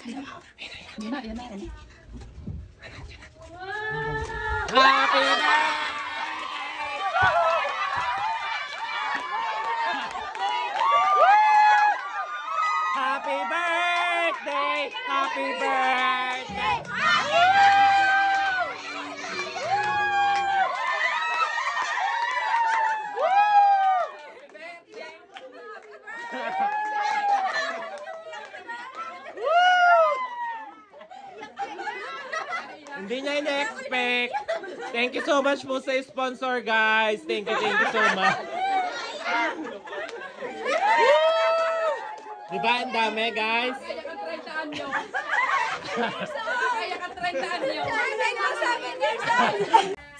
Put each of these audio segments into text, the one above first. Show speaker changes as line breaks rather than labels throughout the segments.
Yan na, yan na.
Happy birthday! Happy birthday! Happy birthday! Hindi niya ina-expect. Thank you so much po sa sponsor, guys. Thank you so much. Diba ang dami, guys?
Kaya ka 30 anyo. Kaya ka 30 anyo.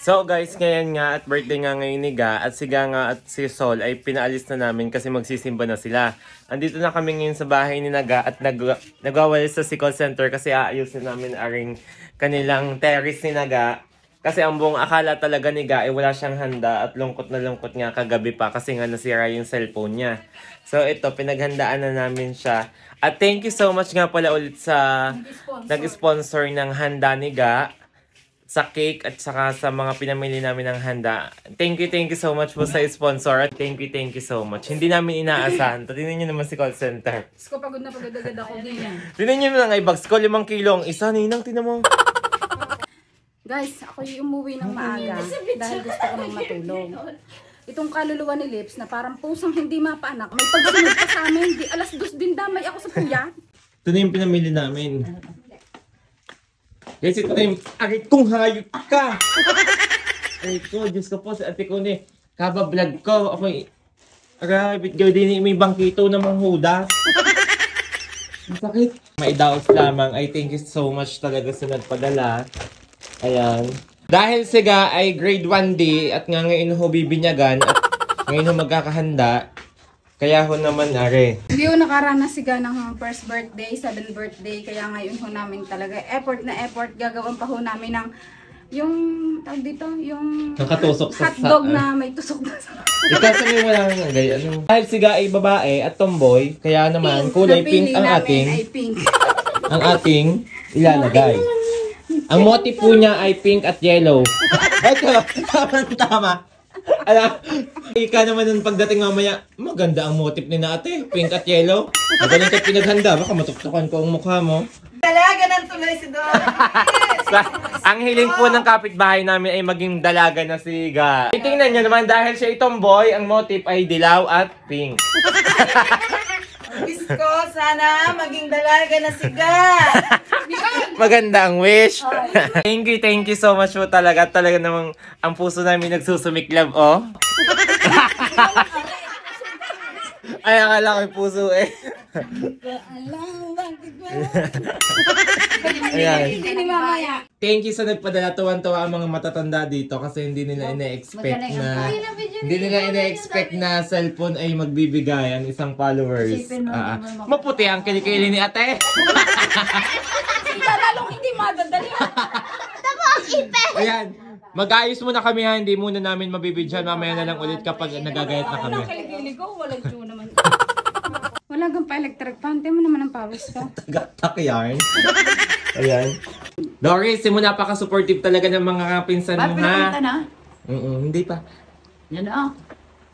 So guys, ngayon nga at birthday nga ngayon ni Ga at si Ga nga at si Sol ay pinaalis na namin kasi magsisimba na sila. Andito na kami ngayon sa bahay ni Ga at nagwawalis sa call center kasi aayusin namin aring kanilang terrace ni Ga. Kasi ang buong akala talaga ni Ga ay wala siyang handa at lungkot na lungkot nga kagabi pa kasi nga nasira yung cellphone niya. So ito, pinaghandaan na namin siya. At thank you so much nga pala ulit sa nag-sponsor ng handa ni Ga. Sa cake at saka sa mga pinamili namin ng handa. Thank you so much po sa sponsor. At thank you so much. Hindi namin inaasahan. Tingnan nyo naman si call center.
Sko, pagod na pagod agad ako din yan.
Tingnan nyo lang ay bags ko, 5 kilo ang isa. Ninang, tinan mo.
Guys, ako yung umuwi ng maaga dahil gusto ko nang matulog. Itong kaluluwa ni Lips na parang pusang hindi mapaanak. May pagsunod pa sa amin. Di alas 2 din damay ako sa puya.
Ito na yung pinamili namin. Guys, ito na yung arit kong hayop ka! Arit ko, Diyos ko po, sa ate ko ni kaba-vlog ko. Ako aray, bitgaw din may bangkito na manghudas. Masakit. May daos lamang. Ay, thank you so much talaga sa nagpadala. Ayan. Dahil siga ay grade 1D at nga ngayon ho bibinyagan at ngayon ho magkakahanda. Kaya ho naman are.
Hindi ho nakaranas siga ng first birthday, 7th birthday. Kaya ngayon ho namin talaga effort na effort. Gagawin pa ho namin ng yung tawag dito, yung
nakatusok sa
hotdog na may tusok na sa.
Ikaw sa may walang ano. Dahil siga ay babae at tomboy, kaya naman kulay pink ang ating
ay pink.
ang ating ilalagay. Ang motif po niya ay pink at yellow. Ito, tama. Alam, ika naman ng pagdating mamaya, maganda ang motif ni ate, pink at yellow. Magaling ka pinaghanda, baka matuktukan ko ang mukha mo.
Dalaga ng tuloy si Doris!
Ang hiling po ng kapitbahay namin ay maging dalaga na si Ga. Tingnan nyo naman, dahil siya itong boy, ang motif ay dilaw at pink.
Wish ko, sana maging dalaga na si Ga!
Maganda ang wish. Thank you so much po talaga. Talaga namang ang puso namin nagsusumiklab, oh. Ay, akala ko yung puso eh. Ayan. Thank you sa nagpadala. Tuwan-tuwa ang mga matatanda dito kasi hindi nila ina-expect na cellphone ay magbibigay ang isang followers. Maputi ang kilikili ni ate.
Lalong hindi madadali.
Ayan. Mag-ayos muna kami ha. Hindi muna namin mabibidyan. Mamaya na lang ulit kapag nagagayat na kami.
Kilikili ko, walang Diyo naman. Wala kang pa-electric fan. Tiyan mo naman ang pawis ko.
Taga-tak yarn. Ayan. Doris, simula pa ka-supportive talaga ng mga pinsan mo ha.
Pinakita na?
Hindi pa.
Yan na.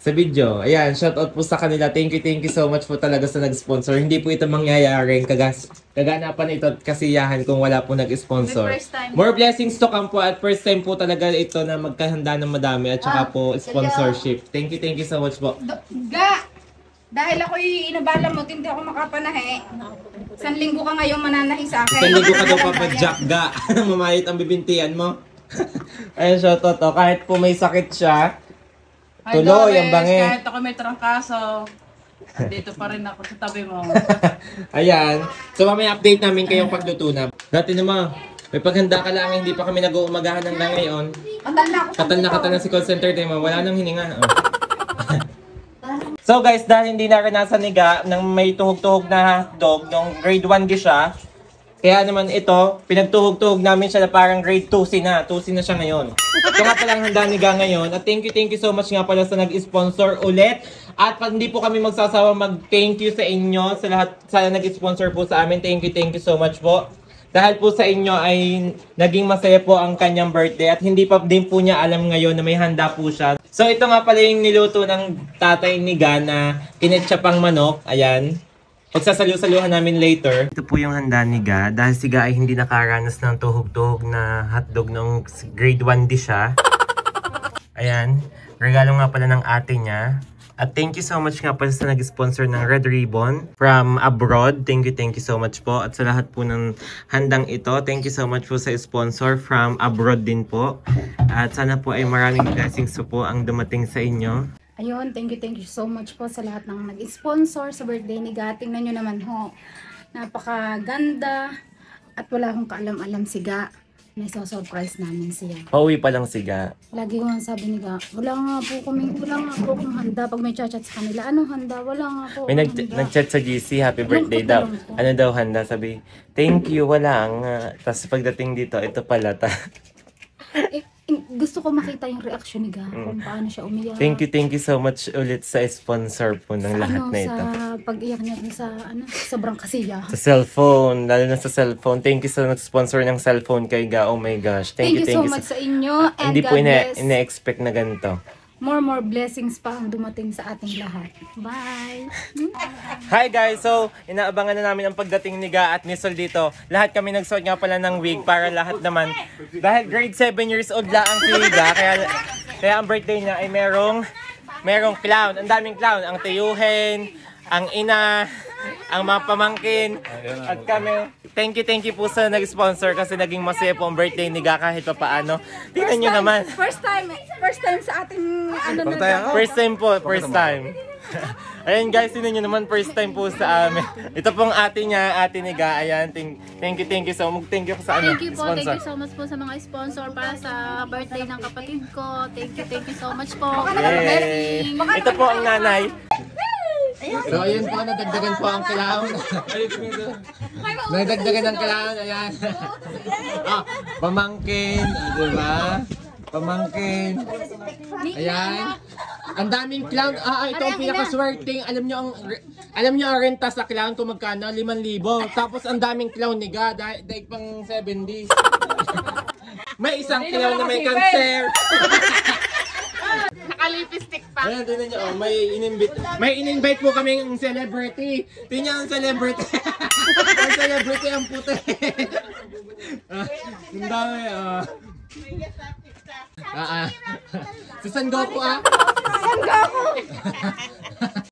Sa video. Ayan, shoutout po sa kanila. Thank you so much po talaga sa nag-sponsor. Hindi po ito mangyayaring kaganapan ito at kasiyahan kung wala po nag-sponsor. More blessings to come po at first time po talaga ito na magkahanda ng madami at saka po sponsorship. Thank you so much po.
Ga! Dahil ako'y inabala mo, hindi ako makapanahe. 1 linggo ka ngayon mananahi sa akin.
1 linggo ka daw papadyak, Ga. Mamayit ang bibintian mo. Ayan, shoutout to. Kahit po may sakit siya, tuloy ang bangi.
Kahit ako may trangkaso, dito pa rin ako sa tabi mo.
Ayan. So mamaya update namin kayong pagluto na. Dati naman, may paghanda ka lang, hindi pa kami nag-uumagahan hanggang ngayon. Katal na si call center tayo, wala nang hininga. Oh. So guys, dahil hindi naranasan ni Ga nang may tuhog-tuhog na hotdog, nung grade 1 siya, Kaya naman ito, pinagtuhog-tuhog namin siya na parang grade 2C na. 2C na siya ngayon. Ito nga palang handa ni Ga ngayon. At thank you so much nga pala sa nag-sponsor ulit. At pag hindi po kami magsasawa mag-thank you sa inyo, sa lahat sa nag-sponsor po sa amin. Thank you so much po. Dahil po sa inyo ay naging masaya po ang kanyang birthday. At hindi pa din po niya alam ngayon na may handa po siya. So ito nga pala yung niluto ng tatay ni Ga na kinetsapang manok. Ayan. Pagsasalu-saluhan namin later. Ito po yung handa ni Ga. Dahil si Ga ay hindi nakaranas ng tuhog-tuhog na hotdog nung grade 1 dish siya. Ayan. Regalo nga pala ng ate niya. At thank you so much nga pala sa nag-sponsor ng Red Ribbon from abroad. Thank you so much po. At sa lahat po ng handang ito, thank you so much po sa sponsor from abroad din po. At sana po ay maraming blessings po ang dumating sa inyo.
Ayun, thank you so much po sa lahat ng nag-sponsor sa birthday ni Ga. Tingnan nyo naman ho, napakaganda at wala akong kaalam-alam si Ga. May surprise namin siya.
Pauwi pa lang si Ga.
Lagi ko nga sabi ni Ga, wala nga po akong handa pag may chat sa kanila. Anong handa? Wala nga po
May
akong handa.
nag-chat sa GC, happy birthday daw. Ano daw handa? Sabi, thank you, wala nga. Tapos pagdating dito, ito pala ta.
Gusto ko makita yung reaction ni Ga kung paano siya umiyak.
Thank you so much ulit sa sponsor po ng lahat na ito.
Sa pag-iyak niya sa sobrang kasiya.
Sa cellphone, lalo na sa cellphone. Thank you sa nag-sponsor ng cellphone kay Ga. Oh my gosh.
Thank you so much sa inyo. And
Hindi po
God bless.
ina-expect na ganito.
More blessings pa ang dumating sa ating lahat. Bye!
Hi guys! So, inaabangan na namin ang pagdating ni Ga at ni Sol dito. Lahat kami nagsuot nga pala ng wig para lahat naman. Dahil grade 7 years old lang si Ga, kaya ang birthday niya ay merong clown. Ang daming clown. Ang tiyuhin, ang ina, ang mga pamangkin, at kami. Thank you po sa nag-sponsor kasi naging masaya po ang birthday ni Ga kahit pa paano. Tingnan nyo naman.
First time sa ating
First time po, first time. Ayan guys, tingnan nyo naman, first time po sa amin. Ito pong ate niya, ate ni Ga. Ayan, thank you so much. Thank you sa
Thank you po,
sponsor.
thank you so much po sa mga sponsor para sa birthday ng kapatid ko. Thank you so much po.
Yay! Ito po ang nanay. So ayun po, nadagdagan po ang clown. Nadagdagan ang clown, ayan. Pamangkin, diba? Pamangkin. Ayan. Ang daming clown. Ito ang pinakaswerteng. Alam nyo ang renta sa clown kung magkano? 5,000. Tapos ang daming clown ni Ga, daig pang 70. May isang clown na may cancer.
Nakalipistik pa.
Ayan, tingnan nyo, may in-invite po kaming celebrity. Tingnan ang celebrity. Ang celebrity ang puti. Ang dami, Si San Goku,